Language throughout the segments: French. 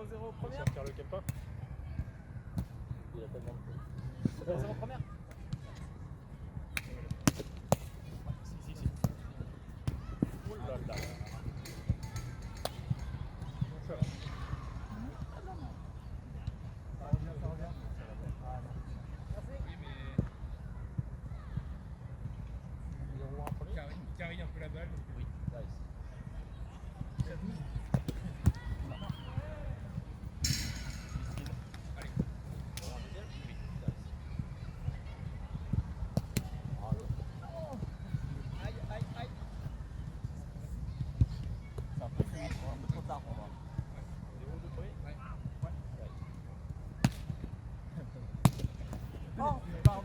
0-0 première. Sortir lequel pas. Il a tellement de 0-0 première. Si. Oh là là. Ça va. Ça revient. Merci. Il carry un peu la balle. Oui, nice. C'est un peu fluide, un peu trop tard pour moi. Oh, pardon.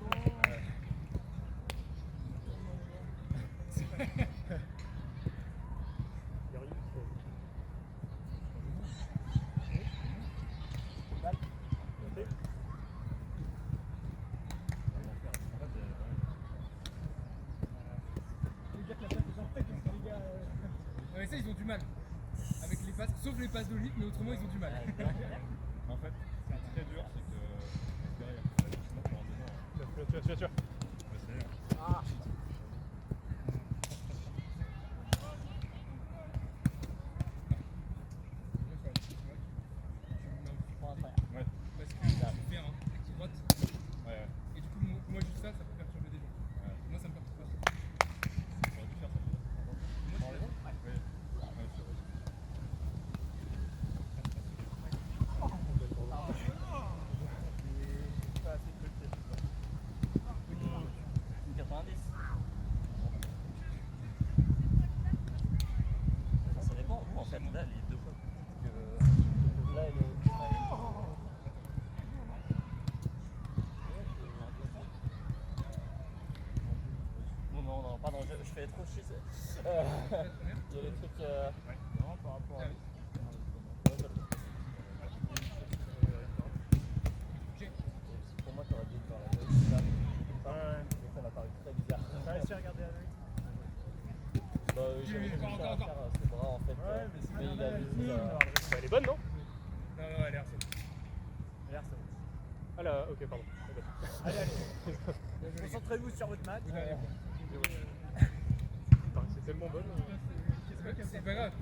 Mais ça, ils ont du mal avec les passes, sauf les passes d'Olive, mais autrement ils ont du mal. En fait, c'est très dur, c'est que derrière, sinon pour un dedans. Tu vas. Ah. Ouais. Parce que tu fais un droite, Ouais. et du coup, moi juste ça peut perturber des gens. Moi ça me perturbe pas. J'aurais dû faire ça. Moi, tu fais Ouais, c'est vrai. Pas assez petit. 90. Ça dépend où en fait, là les deux fois. Là elle est. Bon non, non, pardon, je fais trop chier. Il y a les trucs. Non, par rapport à. Pour moi, t'aurais dû faire la même chose. Ouais. Ça m'a paru très bizarre. T'as réussi à regarder avec. Bah oui, j'avais Encore, commencé à encore. faire ses bras en fait. Ouais, mais c'est il bien. a vu. Bah, elle est bonne, non? Non, elle est harcelée. L'air, ça va. Ah là, ok, pardon. Allez. Concentrez-vous sur votre match. C'est tellement bonne. C'est pas grave,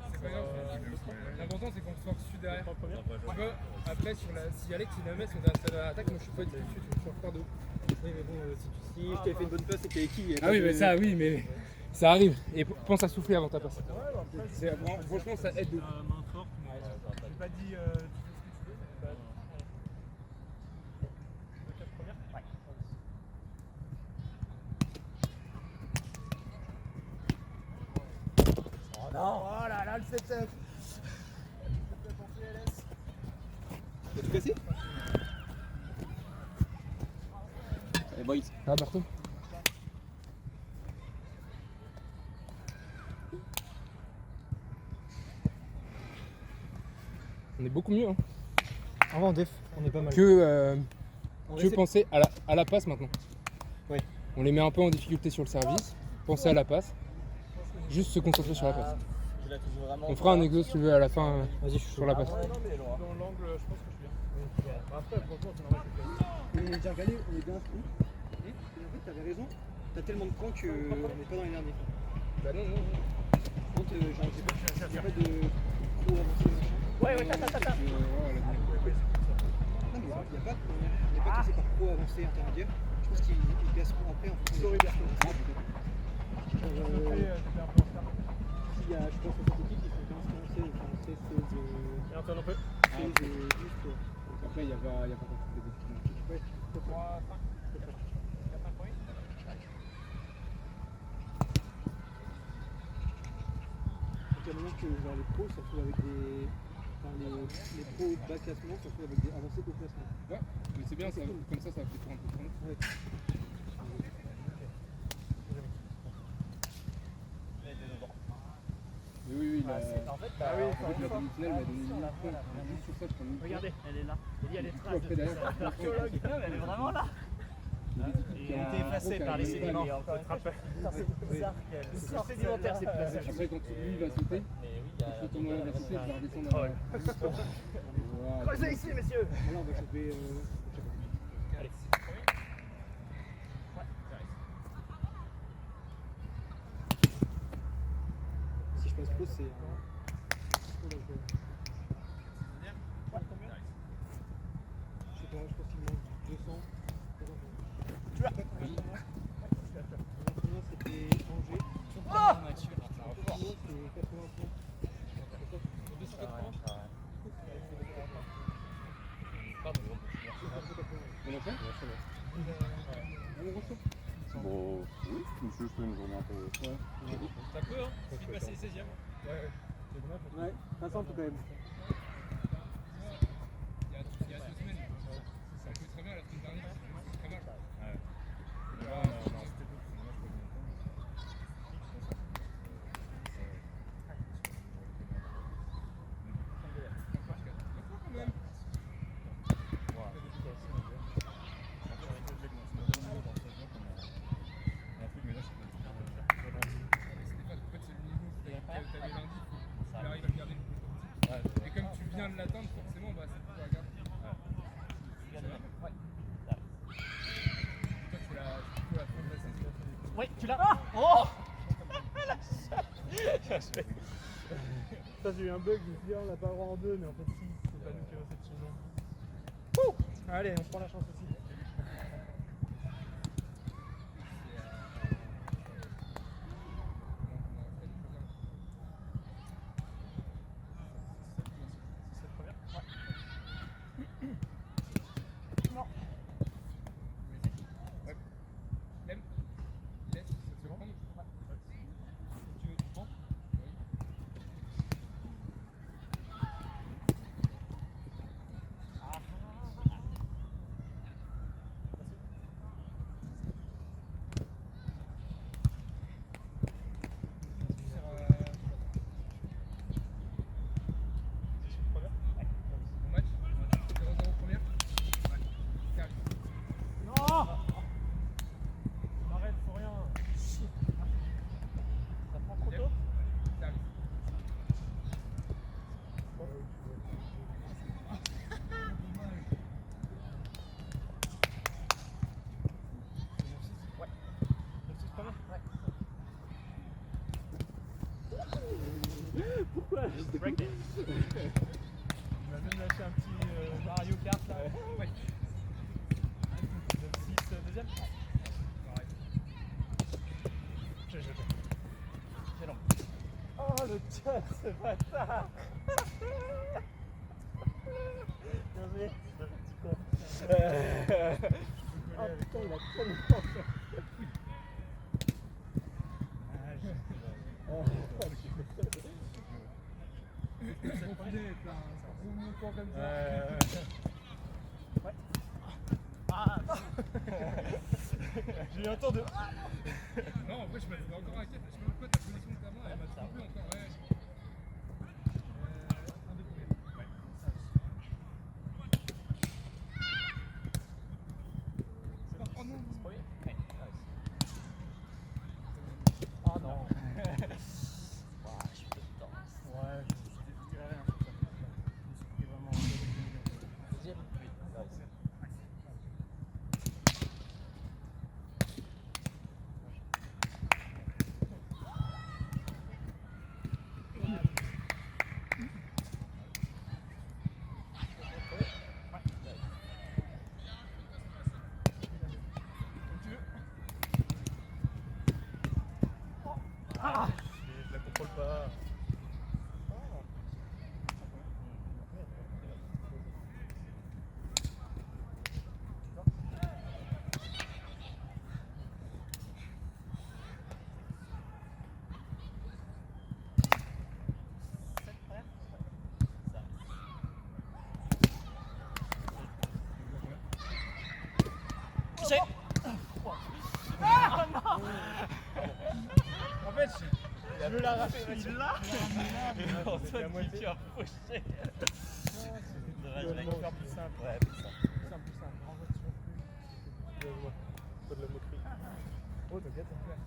L'important c'est qu'on soit reçu derrière. En première. Tu vois, après, si Alex il la met, c'est dans l'attaque, moi je suis pas dessus, je suis en retard de ouf. Oui, mais bon, si je t'avais fait une bonne passe et que t'avais qui Ah oui, mais ça, oui, mais ça arrive. Et pense à souffler avant ta passe. Franchement, ça aide de ouf. Main forte, mais j'ai pas dit tu fais ce que tu veux, mais. La 4 première. Ouais. Oh non! Oh là là, le setup. En PLS. T'as tout cassé? Allez, boys. Ah, Barton. On est beaucoup mieux hein, Avant, def, on est pas mal. que On que essaie- penser à la passe maintenant. Oui. On les met un peu en difficulté sur le service, penser à la passe, juste se concentrer sur la passe. Je la touche vraiment. On fera un exo si tu veux à la fin Vas-y, je suis sur la passe. Ah ouais, non, mais loin. Dans l'angle, je pense que je suis bien. Après, franchement, c'est normal que je J'ai regardé, on est bien inscrits. Et en fait, t'avais raison. T'as tellement de points qu'on n'est pas dans les derniers. Bah non, non, non. Par contre, j'ai pas de trop avancé. Ouais, ta. Non, mais il n'y a pas, on n'est pas classé par pro avancé intermédiaire. Je pense qu'ils classeront après en fonction des C'était un peu en retard. Il y a, je pense, cette équipe qui font 15, 16, 16, Et Antoine, on peut. 16 juste. Après, il n'y a pas encore toutes les équipes. Ouais, 3, 5. 4, 5 points. il y a moyen que genre, les pros se retrouvent avec des. Enfin, les pros bas classement se retrouvent avec des avancées au classement. Ouais, mais c'est bien, ça, comme ça fait tourner un peu de temps. Ouais. Oui, En fait, avec la demi-finale, il m'a donné une la points. Juste sur ça, je prends une regardez, elle est là. Il y a les traces. après, derrière, L'archéologue. Elle est vraiment là. Et Elle a été effacée par les sédiments. Encore une fois, c'est bizarre qu'elle. Le corps sédimentaire s'est placé. Après, quand lui va sauter, Mais oui, il y a. quand on va sauter, il va redescendre. Posez ici, messieurs. Alors, bah, je vais. Allez. Si je passe pro, c'est. Je sais pas, je pense qu'il me manque 200. Tu l'as. C'était Angers. Ah C'était 80 points. Bon, oui, monsieur, je fais une journée un peu. Ouais. Ça peut, hein. Je suis passé 16ème. Ouais, ça sent tout quand même. Il y a 2 semaines. Ça peut très bien la semaine dernière. C'est très mal. Et comme tu viens de l'atteindre, forcément, bah, c'est pas grave. Toi, c'est plutôt la fin de la saison. Oui, tu l'as. Oh Ça, j'ai eu un bug, je me suis dit, on l'a pas le droit en deux, mais en fait, si, c'est pas nous qui avons cette saison. Allez, on prend la chance aussi. Breakdance. Il m'a même lâché un petit Mario Kart là. Ouais. 6 deuxième. Quel an. Oh le chat, ce bâtard. Bien joué, le petit con. Oh putain, il a tellement fait. Comme ça. Ouais. Ah. J'ai eu un temps de. Non, en vrai, je m'attendais encore à la quête. Je sais pas pourquoi ta position de ta main, elle m'a trompé encore. Ouais. Un des premiers. Ouais. Oh non. Ouais. Ah non. Ouah, je suis dedans. Ouais, je dirais rien. Je me suis pris vraiment. Deuxième. Oui. Ah, je la contrôle pas. Touché. Ah non. En fait, Je veux l'arracher, il l'a. Antoine qui a fauché. Dommage, mec. Faire plus simple. Ouais, plus simple. Plus simple. Renvoie sur plus. Pas de la moquerie. Oh, t'inquiète, ça me plaît.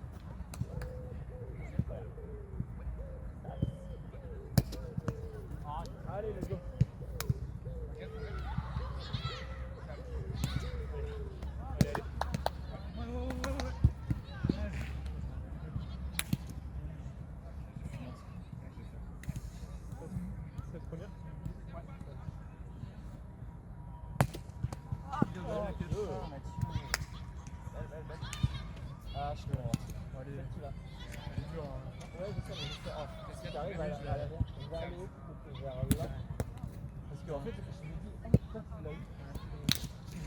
Allez, let's go. Franchement. Allez, Celle qui va. elle est dure. Hein. Ouais, je sais, mais je sais. Oh, si t'arrives à la vers les hauts, vers là. Parce qu'en fait, je me dis, oh, putain, tu l'as eu.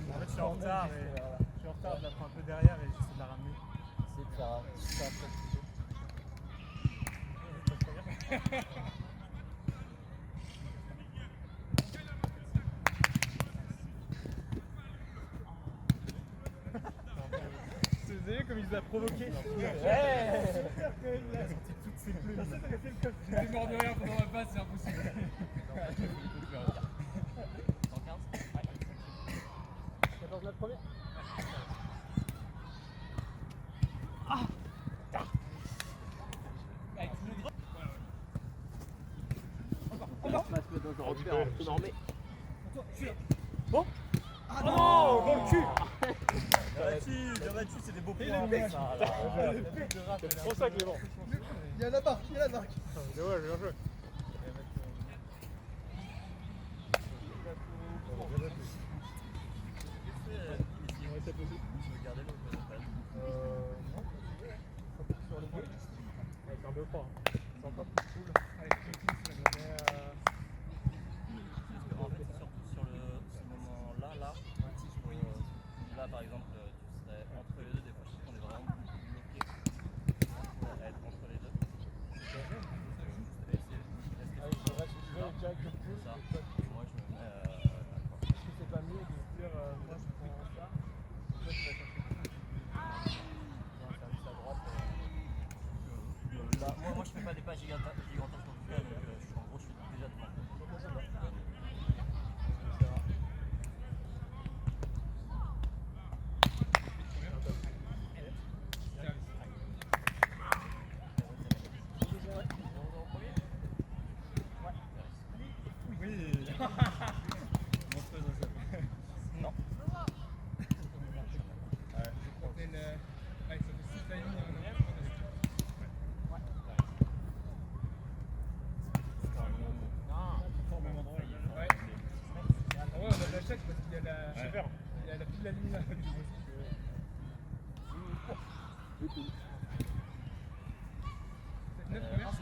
En fait, je suis en retard, je la prends un peu derrière et j'essaie de la ramener. C'est de faire ça après. Vous avez vu comme il nous a provoqué? Ouais. Toutes ses plumes. J'étais mort de rire pendant la passe, c'est impossible. 14 mètres première. Oh, dans le cul! Là-dessus, c'est des beaux points. C'est trop ça, Clément. Il y a la marque, il y a la marque. Mais ouais, bien joué. Sur le bout. C'est un 2-3. Sympa. Cool. En fait, c'est surtout sur ce moment-là, si je peux, là par exemple, tu serais entre les deux, des fois je trouve qu'on est vraiment bloqué à être entre les deux. Je reste direct le plus. Ça. Moi je me mets d'accord. Est-ce que c'est pas mieux de dire moi je prends ça, toi tu vas chercher un service à droite Là, moi je fais pas des pas gigantesques sur le plan, donc en gros je suis déjà devant. Oui. Monstrueuse aussi. Non. Ça fait 6 timings en arrière. Au même endroit. Ouais. Ah ouais, on a de la chèque parce qu'il y a la. Super. Il y a la pile la ligne là. C'est 9 première.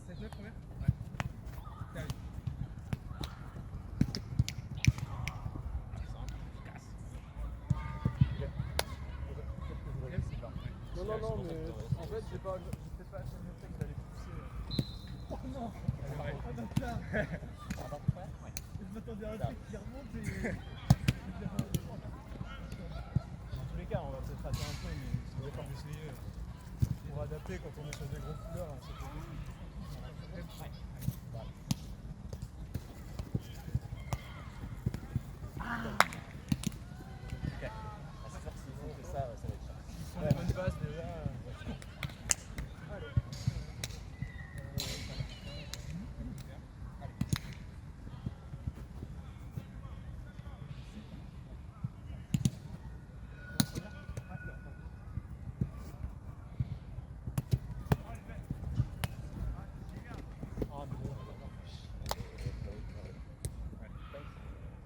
C'est 9 première. Ouais. Non, mais en fait, j'étais pas assez bien fait que t'allais pousser. Oh non! Je m'attendais à un truc qui remonte et. Dans tous les cas, on va peut-être rater un peu, mais c'est d'accord d'essayer pour adapter quand on est sur des gros couleurs. C'est pas Ils sont les bonnes bases déjà.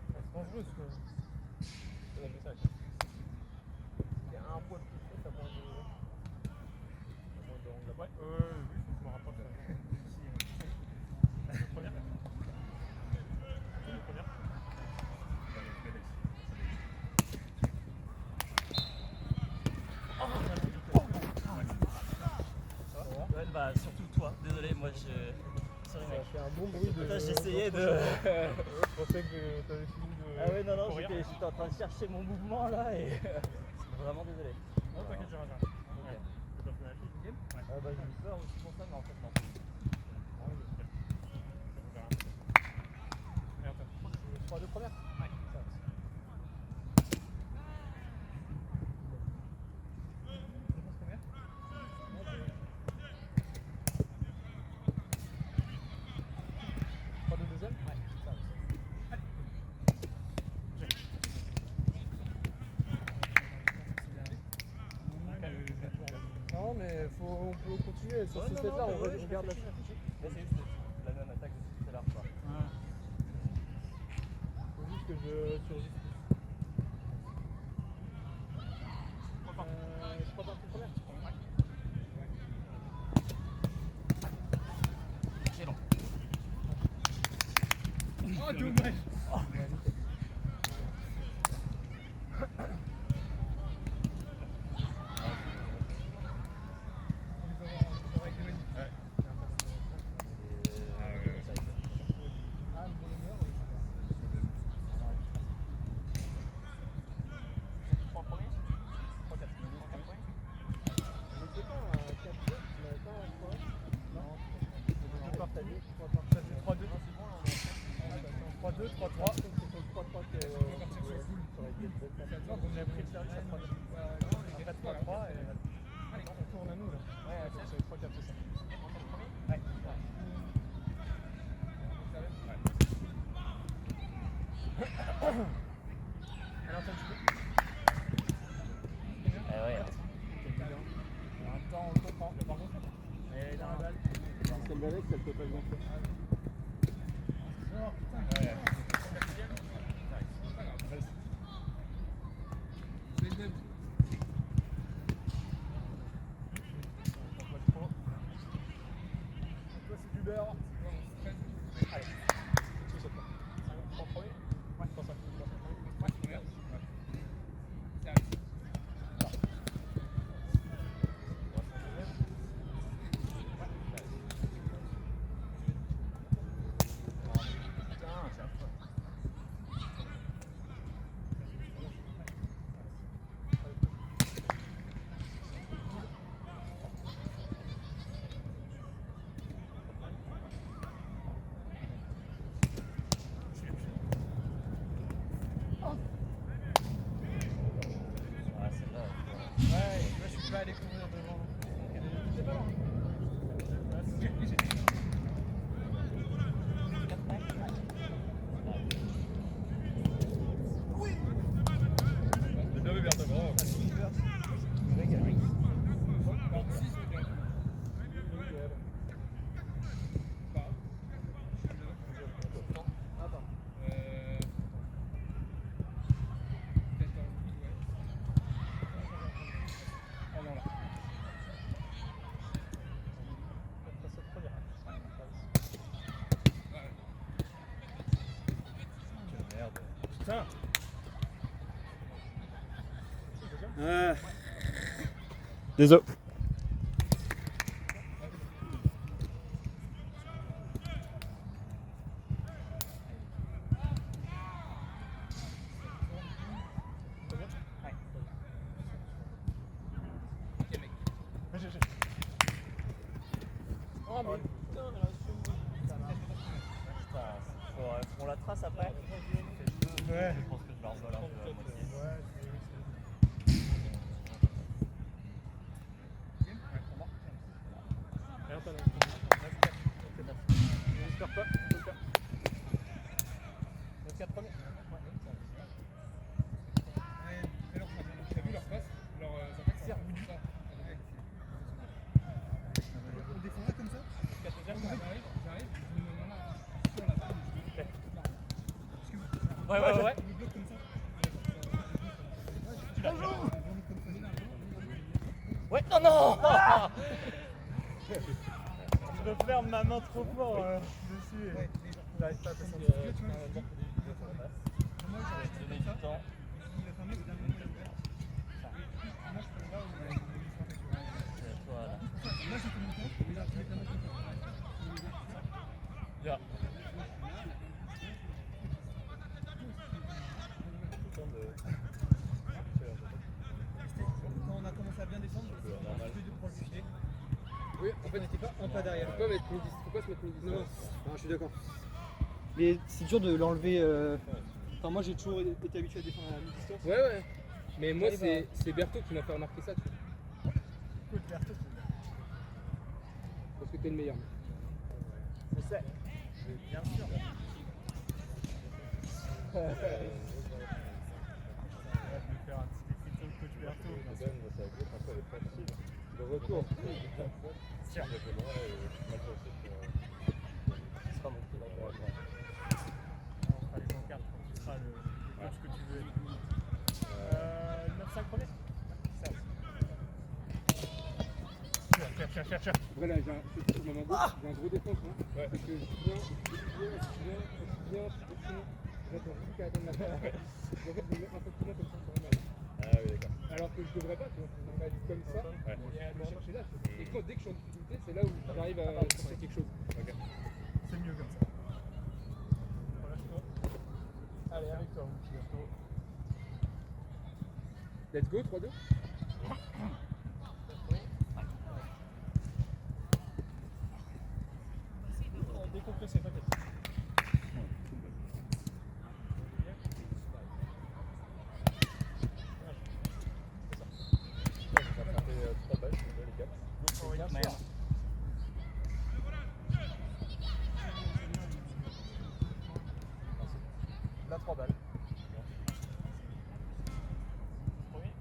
C'est dangereux ce que. Il y a un poids de plus, ça moins de. Ouais, oui, je me rapproche. Première. Ouais, bah surtout toi, désolé, moi je. Sorry mec. Ça fait un bon bruit de. Putain, j'essayais de. Je pensais que t'avais fini de. Ah ouais, non, courir. j'étais en train de chercher mon mouvement là et. Vraiment désolé. Non, t'inquiète, j'arrive. Ouais. C'est pas plus rapide. Ouais. Ah bah j'ai eu peur aussi pour ça, mais en fait non. Et attends. 3 de première. Ouais. Pas de deuxième? Ouais. Non, mais on peut continuer sur ce set là, on regarde la suite. Mais c'est juste la même attaque de tout à l'heure quoi. que je surgisse plus. Je crois pas que première. Excellent. Oh, dommage. Celle d'Alex, elle peut pas bien faire. Désolé. On la trace après. Ouais. Je pense que je leur vole un peu à moitié. J'espère pas. Les 4 premiers. T'as vu leur passe? Leur attaque sert ou ça? On défendra comme ça? J'arrive, je me mets là sur la balle. Ouais. Je bloque comme ça. Ouais, non Je veux faire ma main trop fort dessus. J'arrive pas à passer. Je vais te donner du temps. C'est à toi là. Bien. Quand on a commencé à bien descendre, on a plus de pour le fichier. Oui, en fait, n'était pas un pas derrière. Faut pas se mettre une Non, je suis d'accord. Mais c'est dur de l'enlever. Enfin, moi j'ai toujours été habitué à défendre à la mi-distance. Ouais. Mais moi, c'est Berthaud qui m'a fait remarquer ça, tu vois. Écoute, Berthaud, Parce que t'es le meilleur. je sais. Bien sûr. Je vais faire un petit défi sur le coach Berthaud. Le retour. Tiens. Ce sera mon coup. On fera les pancartes quand tu seras le Après là, j'ai un gros défoncement. Ouais. Parce que je viens, j'attends juste qu'à attendre la fin. En fait, je me mets un peu plus loin comme ça, ça va mal. Ah oui, d'accord. Alors que je devrais pas, tu vois, je devrais aller comme ça et aller chercher là. Et quand, dès que je suis en difficulté, c'est là où j'arrive à chercher quelque chose. Ok. C'est mieux comme ça. Relâche-toi. Allez, arrive-toi, mon petit gâteau. Let's go, 3-2. Décompresser, t'inquiète. Ça fait 3 balles, c'est les 4. Bien Merde. sûr. Là, 3 balles. Premier.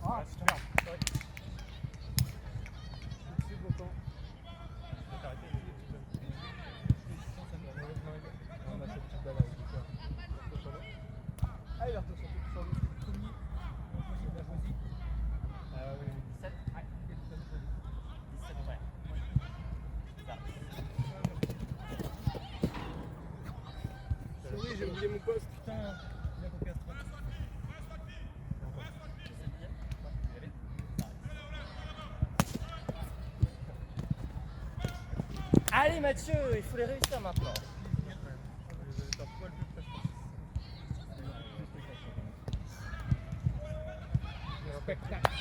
Ah, c'est merde. Sorry. C'est bon temps. Je vais t'arrêter, on a cette petite balle avec le cœur. Allez, vers toi, surtout sur le premier. J'ai bien choisi. Ah oui, 17. Ouais. 17, ouais. Ça. Oui, j'ai oublié mon poste. putain, il a copié à 30. Allez Mathieu, il faut les réussir maintenant. Spectacle.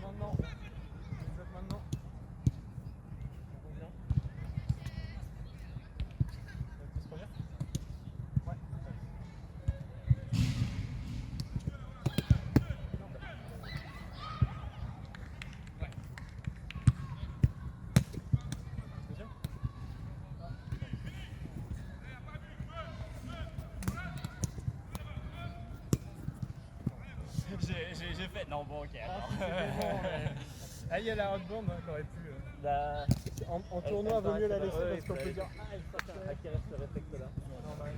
Maintenant. Vous êtes maintenant. On revient. Piste première. Ouais. Deuxième. J'ai fait. Non, bon, ok. Ah, il y a la hotband qui aurait pu. La... En tournoi, vaut mieux la laisser Ouais, parce qu'on ouais. peut dire ah, il faut acquérir ce réflexe-là. Normal.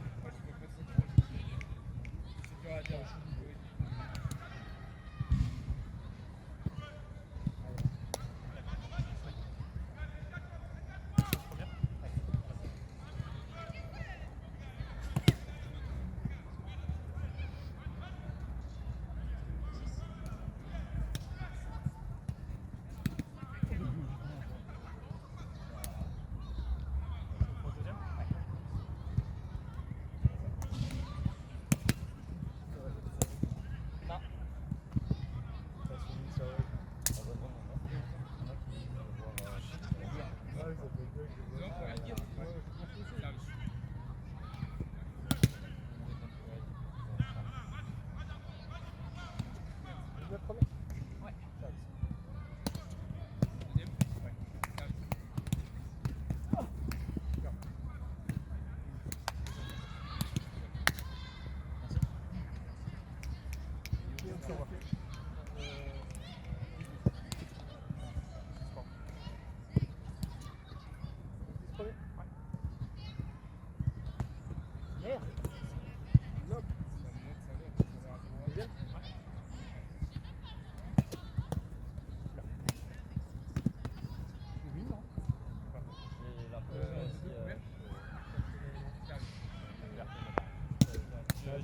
C'est dur à dire.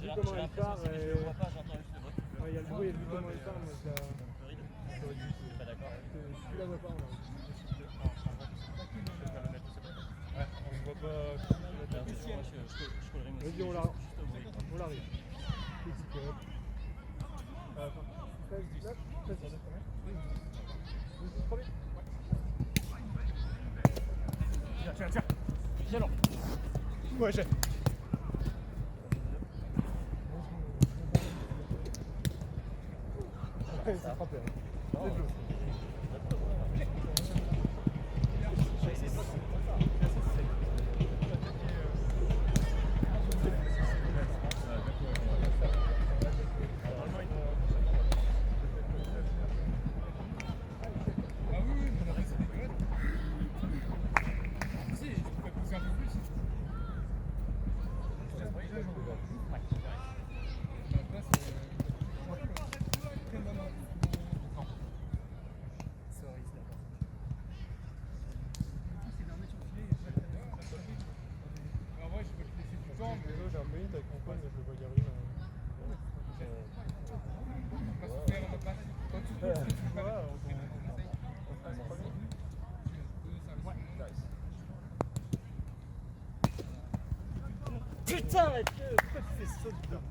Vu comment elle part, je le vois pas, j'entends juste le bruit. il y a le bruit et vu comment elle part, moi ça. Floride, je suis pas d'accord. Si tu la vois pas, on va. Ouais, on se voit pas. Je collerai mon Vas-y, on la. On l'arrive. Petit peu. 13, 9, 13, 13. Tiens. Violent. Ouais, j'ai. C'est frappé. C'est bleu. mais je le vois Garim. Putain, Mathieu, pourquoi tu fais ça dedans?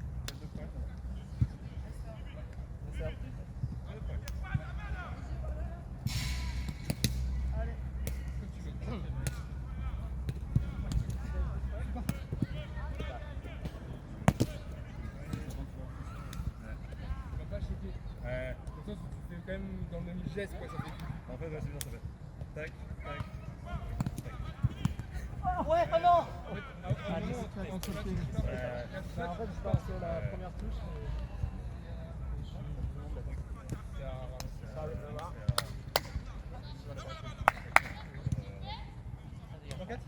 Ouais. Comme ça, tu fais quand même dans le même geste, quoi. Ça fait... En fait, ouais, c'est bien, ça fait. Tac, tac. Ouais, oh non! En fait, à un moment, entre là, tu fais ça, Ouais. là, En fait, je pense que la première touche, c'est à ramasser. ça arrive de voir. T'inquiète.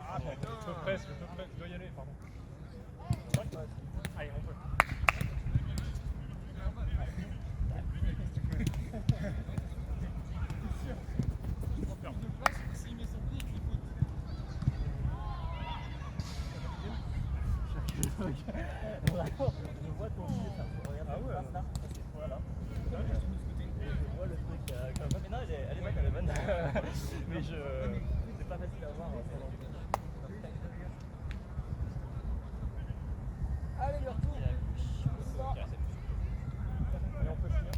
Ah, je te presse, je dois y aller, pardon. Allez, on peut. Je vois ton pied, ça. Regarde, Ah ouais, là. Voilà. Je vois le truc comme ça. Mais non, elle est bonne, elle est bonne. Mais c'est pas facile à voir. Allez, le retour. Et on peut finir.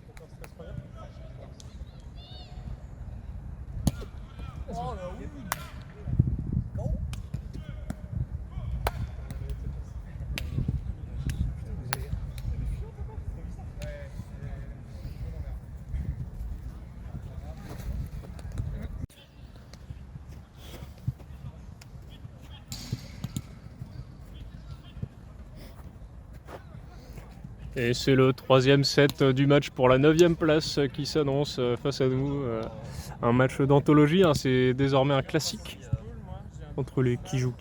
Aucun stress, pas bien. Oh là oui. Go. Et c'est le troisième set du match pour la 9e place qui s'annonce face à nous. Un match d'anthologie, hein, c'est désormais un classique entre les Kijou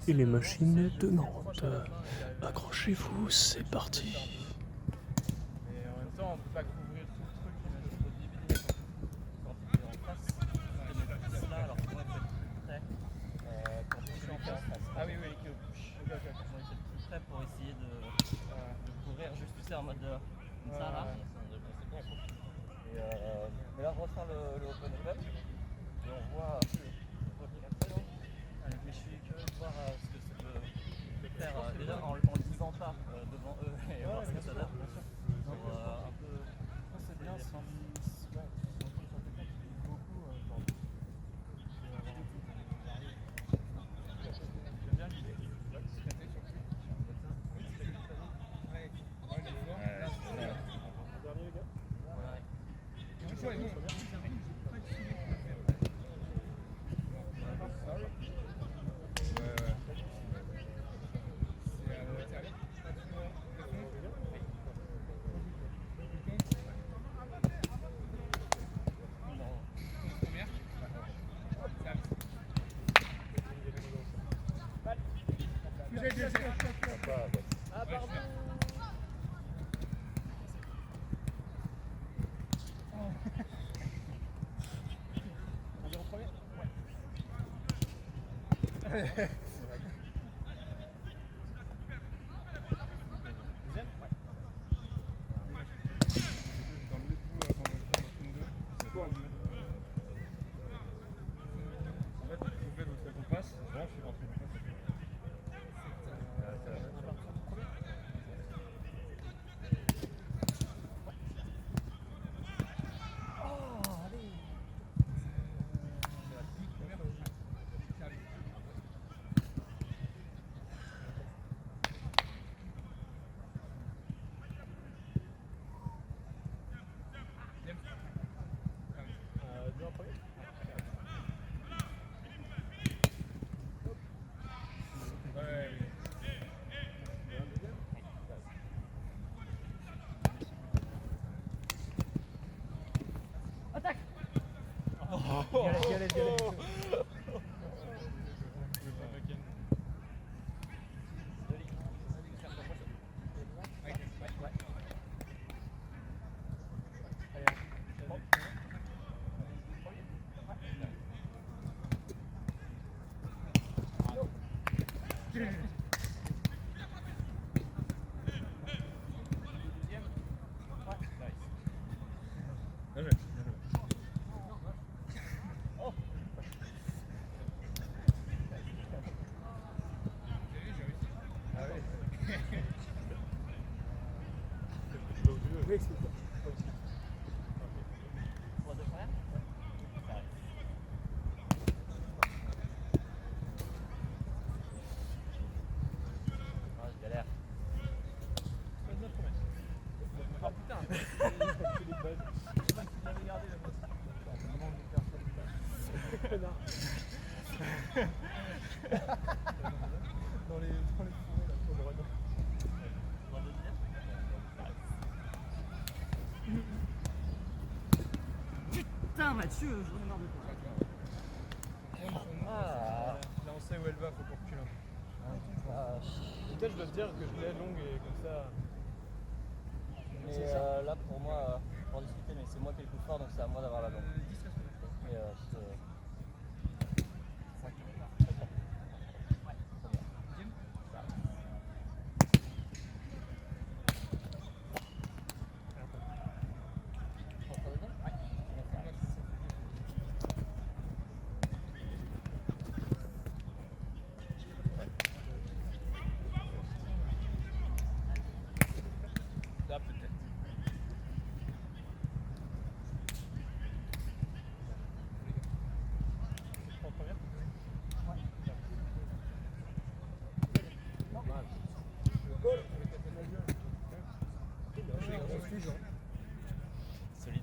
et les machines de Nantes. Accrochez-vous, c'est parti. Mais en même temps, on peut pas couvrir tout le truc quand il est en face. Il met plus là, alors que moi, il faut être plus près. Quand je suis en face. Ah oui, oui, qui est au push. Moi, il faut être plus près pour essayer de couvrir juste, tu sais, en mode comme ça, là. C'est bien, cool. Mais là, on refait le Open Open. Et on voit. Mais je suis curieux de voir ce que ça peut faire. Déjà, en le disant pas devant eux et voir ce que ça donne. Pour un peu. C'est bien si on tombe sur quelqu'un qui dit beaucoup. J'aime bien l'idée. Dernier, les gars. Le choix est bon. Ah, pardon. On vient au premier. Deuxième. En fait, vous faites votre passe, je suis rentré. Deux en premier. Attaque. Galette. Dans les fourrés là, pour le run. Putain, Mathieu, j'en ai marre de toi. Ah, Là on sait où elle va, faut qu'on recule un peu. vache. Peut-être je dois te dire que je l'ai longue et comme ça. Mais là pour moi, pour discuter, mais c'est moi qui ai le coup fort donc c'est à moi d'avoir la longue. Mais Là peut-être. En première? solide.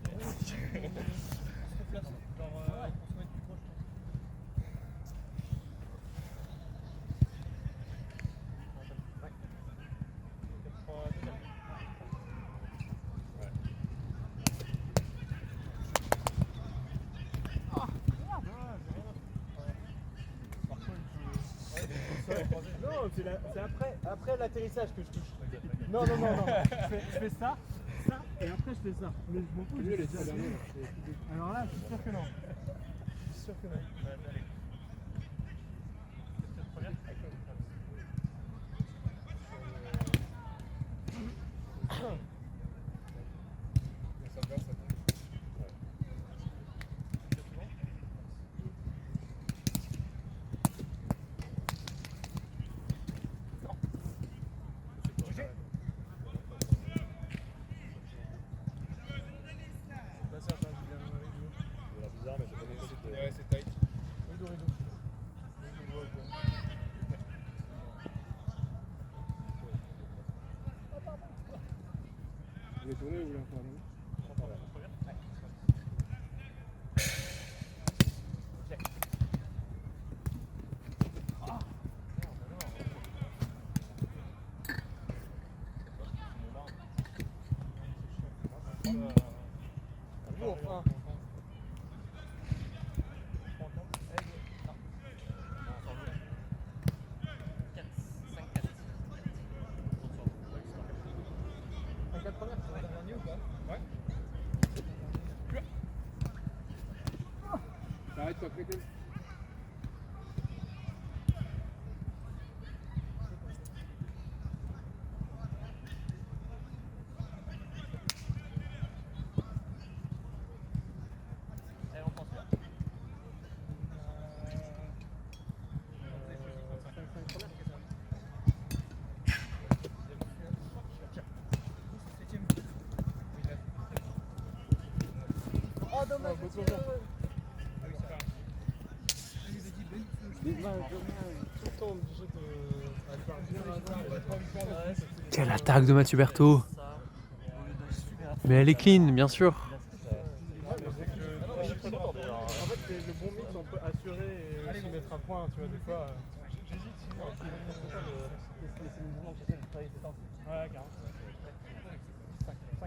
Non, c'est après l'atterrissage que je touche. Non. Je fais ça, et après je fais ça. Mais je m'en fous. Alors là, je suis sûr que non. Je suis sûr que non. Ouais, c'est tight. Rideau. Vous voulez tourner ou vous voulez encore aller? Arrête-toi, crétin. Allez, on pense là. Oh, dommage. Quelle attaque de Mathieu Berthaud. Mais elle est clean, bien sûr. En fait, c'est le bon mix entre assurer et aussi mettre un point, tu vois, des fois. Ouais, carrément. 5, 6.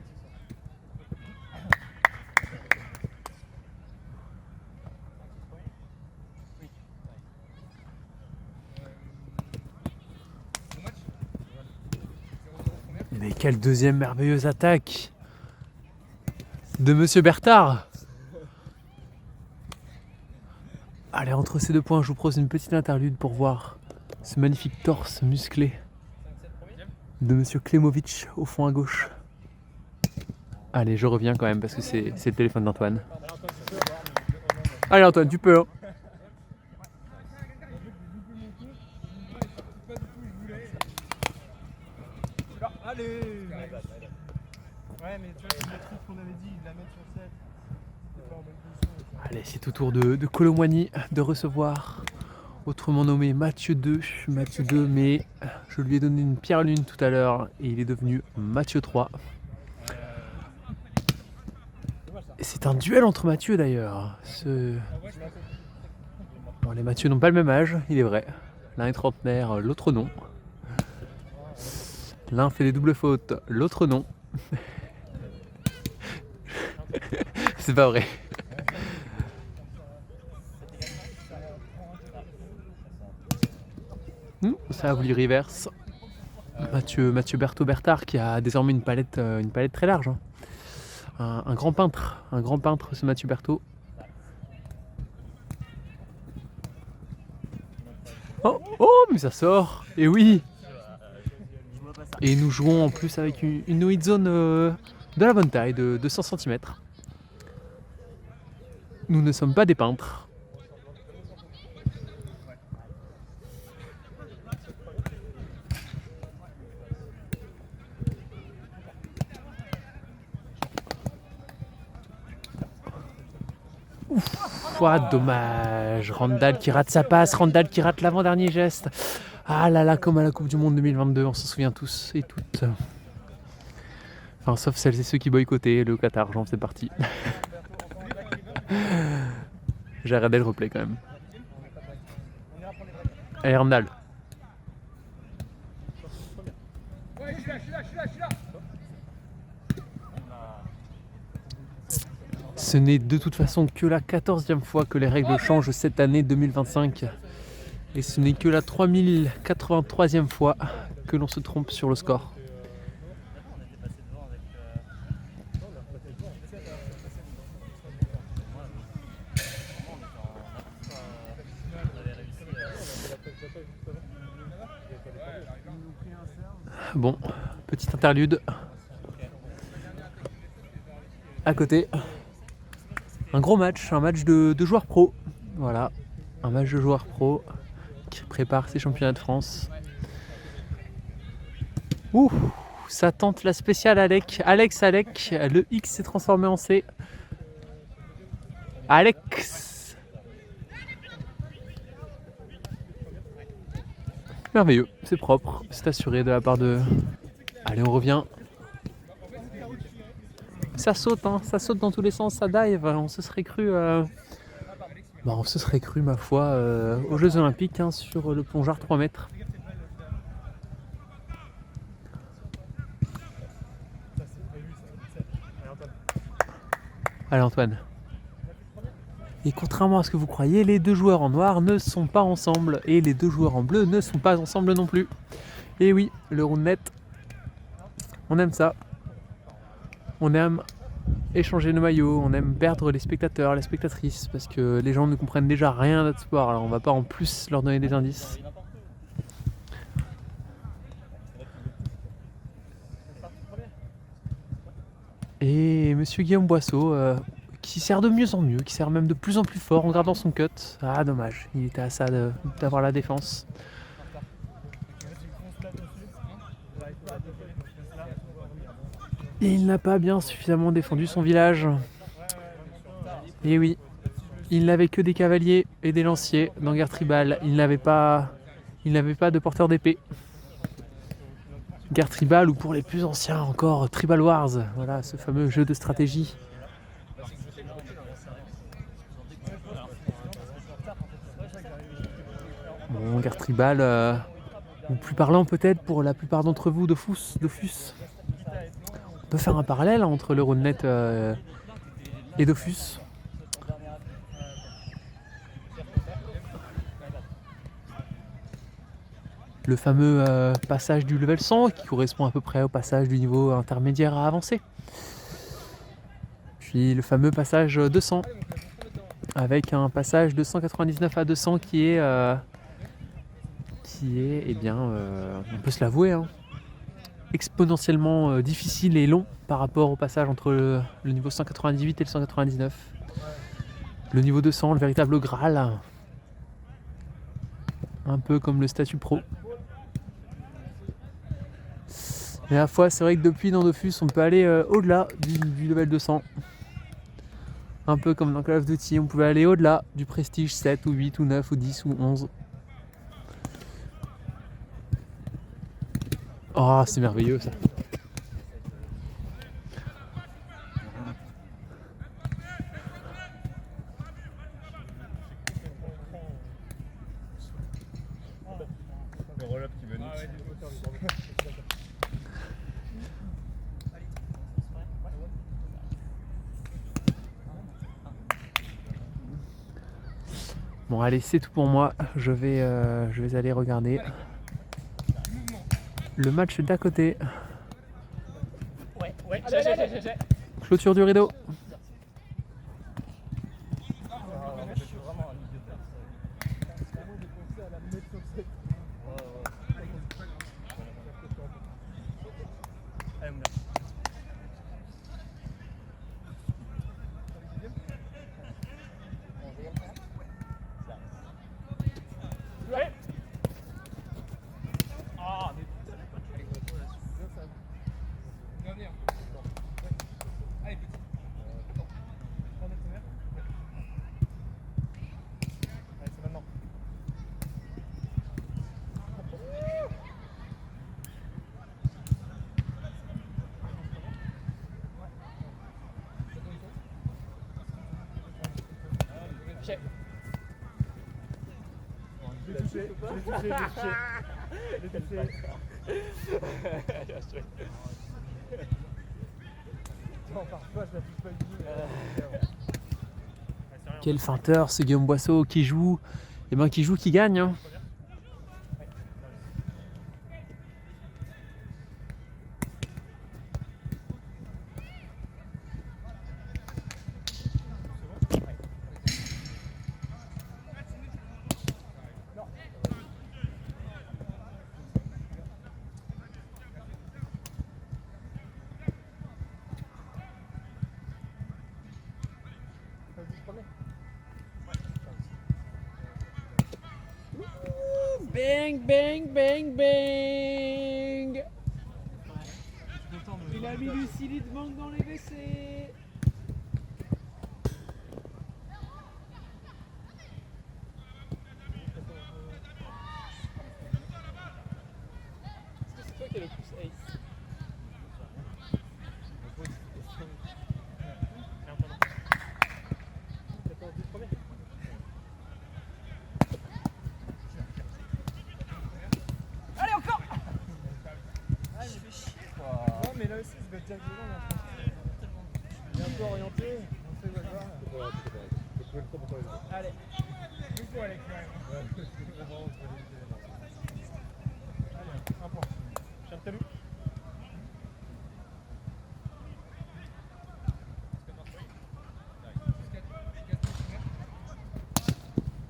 Mais quelle deuxième merveilleuse attaque de Monsieur Bertard. Allez, entre ces deux points, je vous propose une petite interlude pour voir ce magnifique torse musclé de Monsieur Klemovic au fond à gauche. Allez, je reviens quand même parce que c'est le téléphone d'Antoine. Allez Antoine, tu peux. Hein. Allez. Ouais, mais tu vois, c'est le truc qu'on avait dit, la mettre sur 7. C'est pas en bonne position. Allez, c'est au tour de Colomboigny de recevoir, autrement nommé Mathieu 2. Mathieu 2, mais je lui ai donné une pierre lune tout à l'heure et il est devenu Mathieu 3. Et c'est un duel entre Mathieu d'ailleurs. Bon, les Mathieu n'ont pas le même âge, il est vrai. L'un est trentenaire, l'autre non. L'un fait des doubles fautes, l'autre non. C'est pas vrai. Ça a voulu reverse. Mathieu Berthaud-Bertard qui a désormais une palette très large. Hein. Un grand peintre ce Mathieu Berthaud. Oh, mais ça sort. Et oui. Et nous jouons en plus avec une no-hit zone de la bonne taille, de 200 cm. Nous ne sommes pas des peintres. Dommage. Randall qui rate sa passe, Randall qui rate l'avant-dernier geste. Ah là là, comme à la Coupe du Monde 2022, on s'en souvient tous et toutes. Enfin, sauf celles et ceux qui boycottaient le Qatar, j'en faisais partie. J'ai regardé le replay quand même. Allez, Randall. Ce n'est de toute façon que la 14e fois que les règles changent cette année 2025. Et ce n'est que la 3083e fois que l'on se trompe sur le score. Bon, petite interlude. À côté, un gros match, un match de joueurs pro. Voilà, un match de joueurs pro qui prépare ses championnats de France. Ouh, ça tente la spéciale Alex, le X s'est transformé en C. Alex. Merveilleux, c'est propre, c'est assuré de la part de... Allez, on revient. Ça saute, hein, ça saute dans tous les sens, ça dive. On se serait cru, ma foi, aux Jeux Olympiques hein, sur le plongeard 3 mètres. Allez Antoine. Et contrairement à ce que vous croyez, les deux joueurs en noir ne sont pas ensemble et les deux joueurs en bleu ne sont pas ensemble non plus. Et oui, le round net, on aime ça. On aime échanger nos maillots, on aime perdre les spectateurs, les spectatrices, parce que les gens ne comprennent déjà rien à notre sport, alors on va pas en plus leur donner des indices. Et monsieur Guillaume Boisseau, qui sert de mieux en mieux, qui sert même de plus en plus fort en gardant son cut. Ah dommage, il était à ça d'avoir la défense. Et il n'a pas bien suffisamment défendu son village. Et oui, il n'avait que des cavaliers et des lanciers dans guerre tribale. Il n'avait pas de porteur d'épée. Guerre tribale ou pour les plus anciens encore, Tribal Wars. Voilà, ce fameux jeu de stratégie. Bon, guerre tribale, ou plus parlant peut-être pour la plupart d'entre vous, Dofus. On peut faire un parallèle entre le Roundnet et Dofus. Le fameux passage du level 100 qui correspond à peu près au passage du niveau intermédiaire à avancé. Puis le fameux passage 200 avec un passage de 199 à 200 qui est eh bien, on peut se l'avouer, hein, exponentiellement difficile et long par rapport au passage entre le niveau 198 et le 199. Le niveau 200, le véritable Graal. Un peu comme le statut pro. Et à la fois, c'est vrai que depuis dans Dofus, on peut aller au-delà du level 200. Un peu comme dans Call of Duty, on pouvait aller au-delà du prestige 7 ou 8 ou 9 ou 10 ou 11. Oh, c'est merveilleux ça. Bon allez, c'est tout pour moi. Je vais aller regarder le match d'à côté. Ouais, j'ai. Clôture du rideau. Je suis vraiment un milieu de personne. Allez, mon gars. Ouais. Ah, mais Allez, c'est maintenant. J'ai. Je l'ai touché, je l'ai touché. Non, parfois je la touche pas du tout. Quel feinteur, ce Guillaume Boisseau qui joue. Et ben qui joue, qui gagne. Hein. Bang, bang, bang, bang. Il a mis Lucie Lidmank dans les WC. C'est toi qui as le plus ace. Allez, encore. ah, je fais chier quoi. Non, mais là aussi, je vais être déjà violent. Il est un peu orienté. On sait où elle va. Allez. Il faut aller quand même. Allez, un point. Cherche Talou.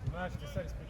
Dommage, c'était ça l'esprit.